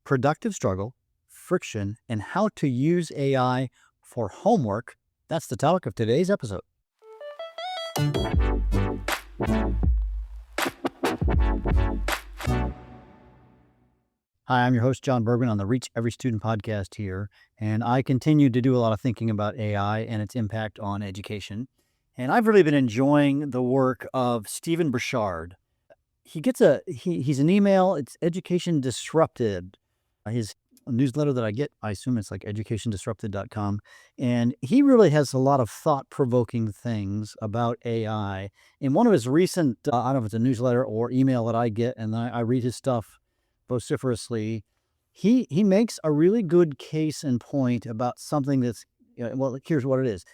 productive struggle, friction, and how to use AI for homework. That's the topic of today's episode. Hi, I'm your host, Jon Bergmann, on the Reach Every Student podcast here, and I continue to do a lot of thinking about AI and its impact on education. And I've really been enjoying the work of Stefan Bauschard. He's an email, it's Education Disrupted. His newsletter that I get, I assume it's like educationdisrupted.com. And he really has a lot of thought-provoking things about AI. In one of his recent, I don't know if it's a newsletter or email that I get, and I read his stuff vociferously, he makes a really good case and point about something that's, well, here's what it is.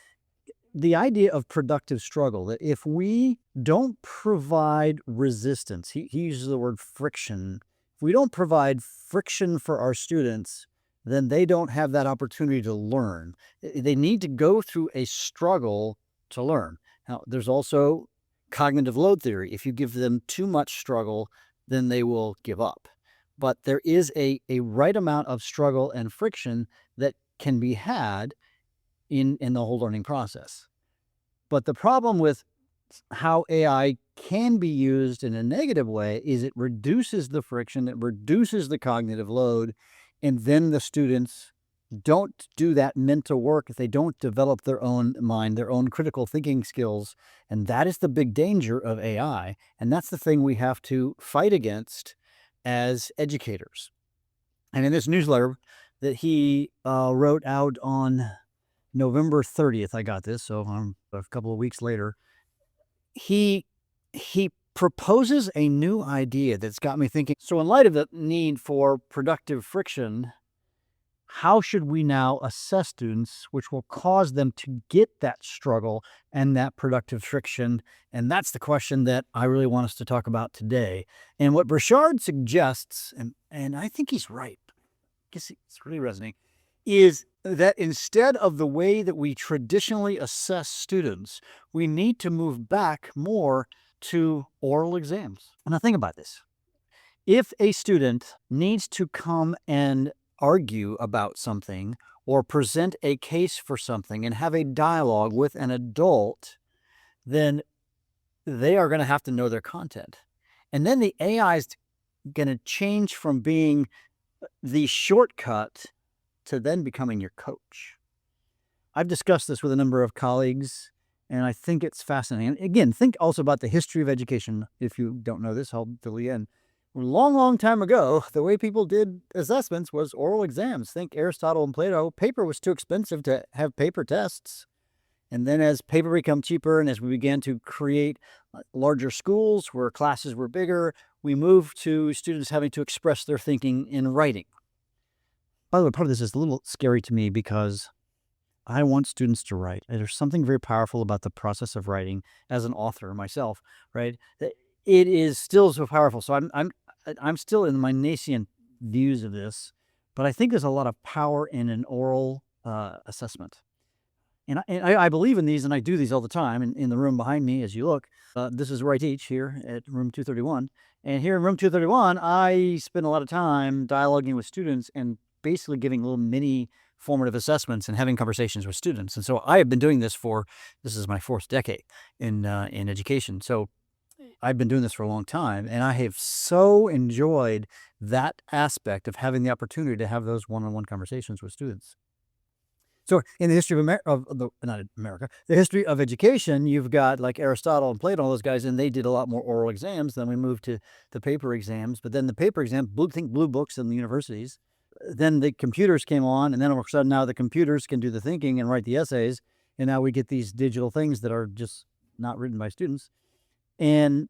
The idea of productive struggle, that if we don't provide resistance, he uses the word friction. If we don't provide friction for our students, then they don't have that opportunity to learn. They need to go through a struggle to learn. Now, there's also cognitive load theory. If you give them too much struggle, then they will give up. But there is a right amount of struggle and friction that can be had in the whole learning process. But the problem with how AI can be used in a negative way is it reduces the friction, it reduces the cognitive load, and then the students don't do that mental work if they don't develop their own mind, their own critical thinking skills. And that is the big danger of AI. And that's the thing we have to fight against as educators. And in this newsletter that he wrote out on November 30th, I got this, so a couple of weeks later, he proposes a new idea that's got me thinking. So in light of the need for productive friction, how should we now assess students, which will cause them to get that struggle and that productive friction? And that's the question that I really want us to talk about today. And what Bauschard suggests, and I think he's right, I guess it's really resonating, is that instead of the way that we traditionally assess students, we need to move back more to oral exams. And now think about this. If a student needs to come and argue about something or present a case for something and have a dialogue with an adult, then they are going to have to know their content. And then the AI is going to change from being the shortcut to then becoming your coach. I've discussed this with a number of colleagues, and I think it's fascinating. And again, think also about the history of education. If you don't know this, I'll fill you in. A long time ago, the way people did assessments was oral exams. Think Aristotle and Plato. Paper was too expensive to have paper tests. And then as paper became cheaper and as we began to create larger schools where classes were bigger, we moved to students having to express their thinking in writing. By the way, part of this is a little scary to me because I want students to write. There's something very powerful about the process of writing as an author myself, right? It is still so powerful. So I'm still in my nascent views of this, but I think there's a lot of power in an oral assessment. And I believe in these, and I do these all the time. In the room behind me, as you look, this is where I teach here at room 231. And here in room 231, I spend a lot of time dialoguing with students and basically giving little mini formative assessments and having conversations with students. And so I have been doing this this is my fourth decade in education. So I've been doing this for a long time, and I have so enjoyed that aspect of having the opportunity to have those one-on-one conversations with students. So in the history of the history of education, you've got like Aristotle and Plato, all those guys, and they did a lot more oral exams. Then we moved to the paper exams, but then the paper exam, think blue books in the universities. Then the computers came on, and then all of a sudden now the computers can do the thinking and write the essays, and now we get these digital things that are just not written by students. And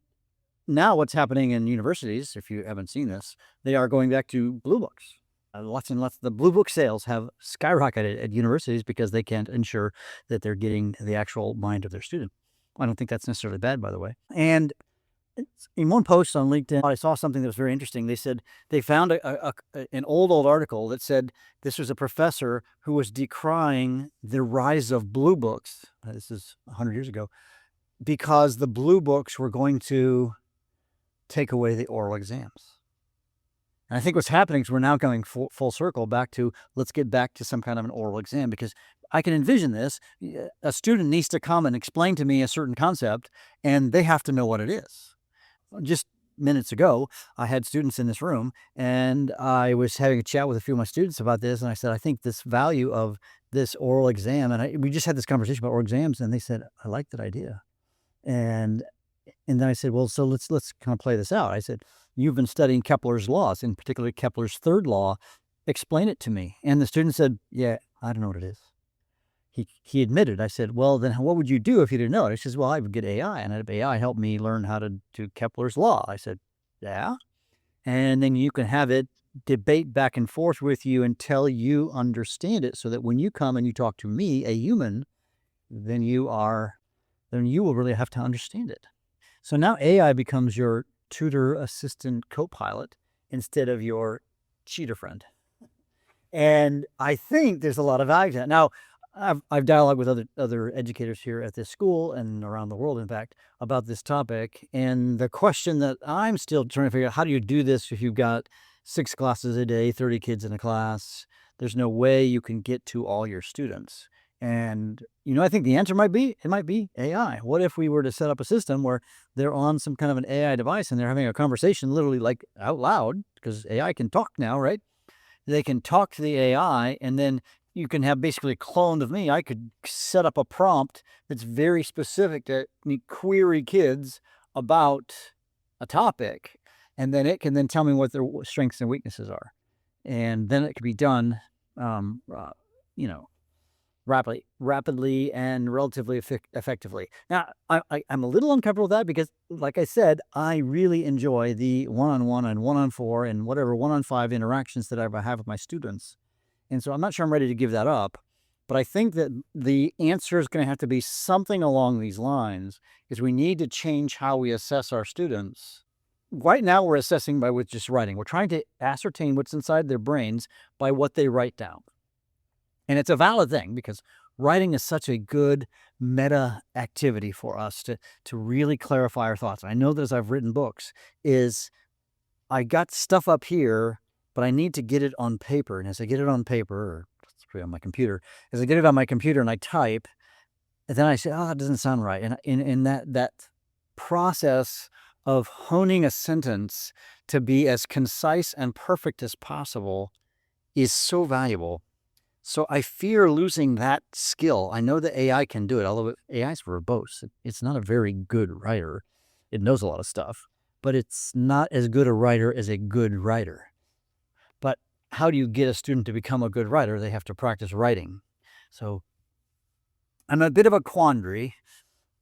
now what's happening in universities, if you haven't seen this, they are going back to blue books. Lots and lots. The blue book sales have skyrocketed at universities because they can't ensure that they're getting the actual mind of their student. I don't think that's necessarily bad, by the way. And in one post on LinkedIn, I saw something that was very interesting. They said they found an old article that said this was a professor who was decrying the rise of blue books. This is 100 years ago, because the blue books were going to take away the oral exams. And I think what's happening is we're now going full circle back to, let's get back to some kind of an oral exam, because I can envision this. A student needs to come and explain to me a certain concept, and they have to know what it is. Just minutes ago, I had students in this room, and I was having a chat with a few of my students about this, and I said, I think this value of this oral exam, and we just had this conversation about oral exams, and they said, I like that idea. And then I said, well, so let's kind of play this out. I said, you've been studying Kepler's laws, in particular Kepler's third law. Explain it to me. And the student said, yeah, I don't know what it is. He admitted. I said, well, then what would you do if you didn't know it? He says, well, I would get AI, and I'd have AI help me learn how to do Kepler's law. I said, yeah. And then you can have it debate back and forth with you until you understand it, so that when you come and you talk to me, a human, then you will really have to understand it. So now AI becomes your tutor, assistant, co-pilot instead of your cheater friend. And I think there's a lot of value to that. Now, I've dialogued with other educators here at this school and around the world, in fact, about this topic. And the question that I'm still trying to figure out, how do you do this if you've got 6 classes a day, 30 kids in a class? There's no way you can get to all your students. And, I think the answer might be AI. What if we were to set up a system where they're on some kind of an AI device and they're having a conversation literally like out loud, because AI can talk now, right? They can talk to the AI, and then you can have basically a clone of me. I could set up a prompt that's very specific to query kids about a topic, and then it can then tell me what their strengths and weaknesses are. And then it could be done, rapidly and relatively effectively. Now, I'm a little uncomfortable with that because, like I said, I really enjoy the one-on-one and one-on-4 and whatever one-on-5 interactions that I have with my students. And so I'm not sure I'm ready to give that up. But I think that the answer is going to have to be something along these lines, is we need to change how we assess our students. Right now, we're assessing with just writing. We're trying to ascertain what's inside their brains by what they write down. And it's a valid thing, because writing is such a good meta activity for us to really clarify our thoughts. I know that as I've written books, is I got stuff up here, but I need to get it on paper. And as I get it on paper, or it's probably on my computer, as I get it on my computer and I type, and then I say, it doesn't sound right. And in that process of honing a sentence to be as concise and perfect as possible is so valuable. So I fear losing that skill. I know that AI can do it, although AI is verbose. It's not a very good writer. It knows a lot of stuff, but it's not as good a writer as a good writer. But how do you get a student to become a good writer? They have to practice writing. So I'm a bit of a quandary,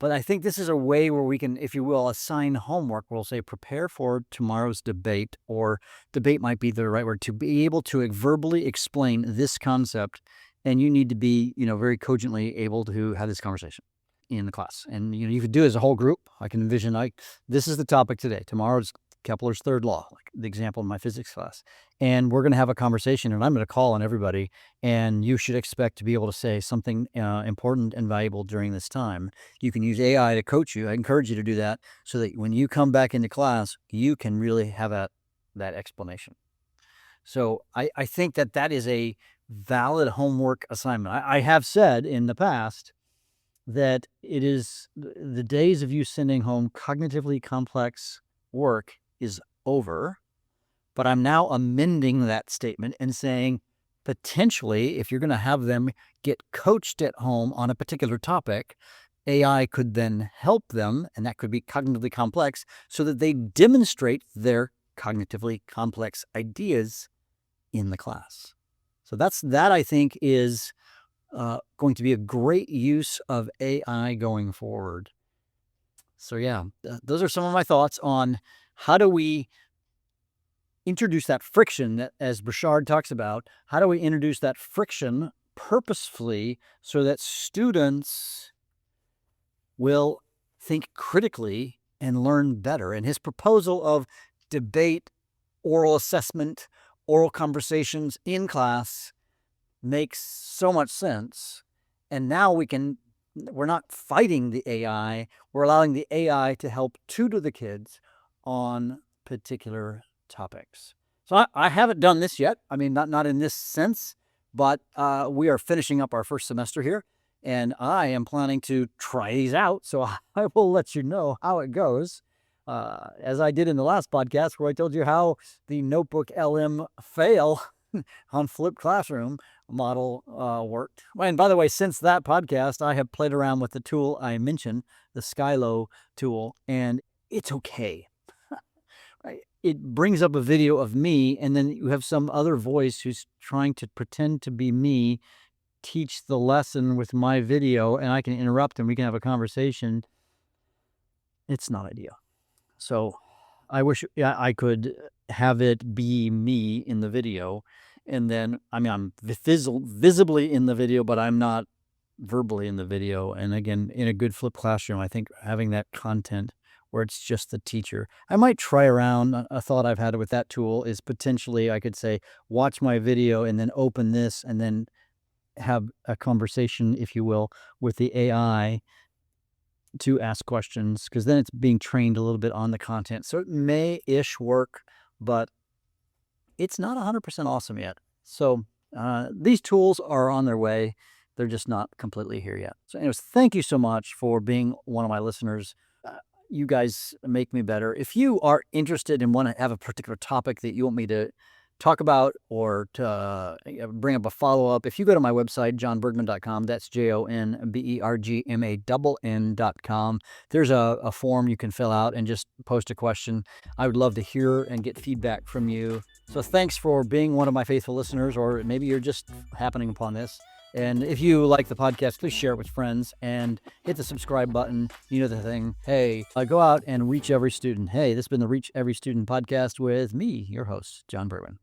but I think this is a way where we can, if you will, assign homework. We'll say, prepare for tomorrow's debate, or debate might be the right word, to be able to verbally explain this concept. And you need to be, very cogently able to have this conversation in the class. And, you could do it as a whole group. I can envision, this is the topic today. Tomorrow's Kepler's third law, like the example in my physics class. And we're going to have a conversation, and I'm going to call on everybody, and you should expect to be able to say something important and valuable during this time. You can use AI to coach you. I encourage you to do that, so that when you come back into class, you can really have that explanation. So I think that is a valid homework assignment. I have said in the past that it is the days of you sending home cognitively complex work is over, but I'm now amending that statement and saying, potentially, if you're going to have them get coached at home on a particular topic, AI could then help them, and that could be cognitively complex, so that they demonstrate their cognitively complex ideas in the class. So that I think is going to be a great use of AI going forward. So yeah, those are some of my thoughts on how do we introduce that friction that, as Bauschard talks about, how do we introduce that friction purposefully so that students will think critically and learn better. And his proposal of debate, oral assessment, oral conversations in class makes so much sense. And now we're not fighting the AI, we're allowing the AI to help tutor the kids on particular topics. So I haven't done this yet. I mean, not in this sense, but we are finishing up our first semester here, and I am planning to try these out. So I will let you know how it goes, as I did in the last podcast where I told you how the Notebook LM fail on flipped classroom model worked. And by the way, since that podcast, I have played around with the tool I mentioned, the Skylo tool, and it's okay. It brings up a video of me, and then you have some other voice who's trying to pretend to be me, teach the lesson with my video, and I can interrupt and we can have a conversation. It's not ideal. So I wish I could have it be me in the video. And then, I mean, I'm visibly in the video, but I'm not verbally in the video. And again, in a good flipped classroom, I think having that content where it's just the teacher. I might try around. A thought I've had with that tool is potentially I could say, watch my video and then open this and then have a conversation, if you will, with the AI to ask questions, because then it's being trained a little bit on the content. So it may-ish work, but it's not 100% awesome yet. So these tools are on their way. They're just not completely here yet. So anyways, thank you so much for being one of my listeners. You guys make me better. If you are interested and want to have a particular topic that you want me to talk about or to bring up a follow-up, if you go to my website, jonbergmann.com, that's JONBERGMANN.com, there's a form you can fill out and just post a question. I would love to hear and get feedback from you. So thanks for being one of my faithful listeners, or maybe you're just happening upon this. And if you like the podcast, please share it with friends and hit the subscribe button. You know the thing. Hey, go out and reach every student. Hey, this has been the Reach Every Student podcast with me, your host, Jon Bergmann.